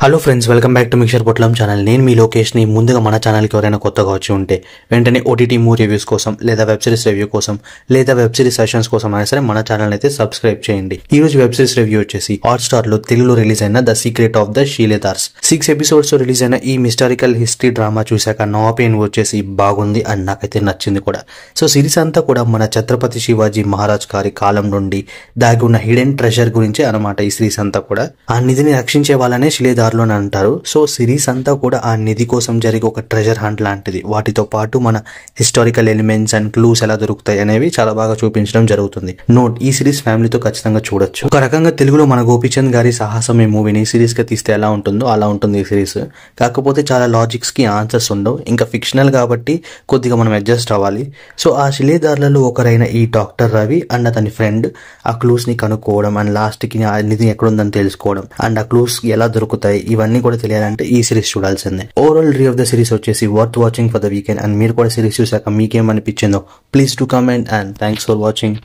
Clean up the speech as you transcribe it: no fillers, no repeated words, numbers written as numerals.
Hello friends, welcome back to mixture పొట్లం channel. నేను మీ లోకేష్ని. ముందుగా మన ఛానల్కి ఎవరైనా కొత్తగా వచ్చి ఉంటే వెంటనే ఓటీటీ మూవీ రివ్యూస్ కోసం లేదా వెబ్ సిరీస్ రివ్యూ కోసం లేదా వెబ్ సిరీస్ సెషన్స్ కోసం అయినా సరే మన ఛానల్ అయితే సబ్స్క్రైబ్ చేయండి. ఈ రోజు వెబ్ సిరీస్ రివ్యూ వచ్చేసి హాట్‌స్టార్ లో తెలుగులో రిలీజ్ అయిన the secret of the Shiledars 6 episodes release అయిన ఈ హిస్టారికల్ హిస్టరీ డ్రామా చూశాక నా ఒపీనియన్ వచ్చేసి బాగుంది అండ్ నాకైతే నచ్చింది కూడా. సో సిరీస్ అంతా కూడా మన ఛత్రపతి శివాజీ మహారాజ్ గారి కాలం నుండి దాగి ఉన్న హిడెన్ ట్రెజర్ గురించి అనమాట. ఈ సిరీస్ అంతా కూడా ఆ నిధిని రక్షించే వాళ్ళనే షిలేదార్ అని అంటారు. సో సిరీస్ అంతా కూడా ఆ నిధి కోసం జరిగే ఒక ట్రెజర్ హంట్ లాంటిది. వాటితో పాటు మన హిస్టారికల్ ఎలిమెంట్స్ అండ్ క్లూస్ ఎలా దొరుకుతాయి అనేవి చాలా బాగా చూపించడం జరుగుతుంది. నోట్, ఈ సిరీస్ ఫ్యామిలీతో ఖచ్చితంగా చూడొచ్చు. ఒక రకంగా తెలుగులో మన గోపీచంద్ గారి సాహసం ఈ మూవీని సిరీస్ గా తీస్తే ఎలా ఉంటుందో అలా ఉంటుంది ఈ సిరీస్. కాకపోతే చాలా లాజిక్స్ కి ఆన్సర్స్ ఉండవు, ఇంకా ఫిక్షనల్ కాబట్టి కొద్దిగా మనం అడ్జస్ట్ అవ్వాలి. సో ఆ షిలేదార్లలో ఒకరైన ఈ డాక్టర్ రవి అండ్ అతని ఫ్రెండ్ ఆ క్లూస్ ని కనుక్కోవడం అండ్ లాస్ట్ కి ఆ నిధి ఎక్కడుందని తెలుసుకోవడం అండ్ ఆ క్లూస్ ఎలా దొరుకుతాయి ఇవన్నీ కూడా తెలియాలంటే ఈ సిరీస్ చూడాల్సిందే. Overall review of the series వచ్చేసి worth watching for the weekend. And మీరు కూడా సిరీస్ చూసాక మీకేమనిపించిందో please to comment and thanks for watching.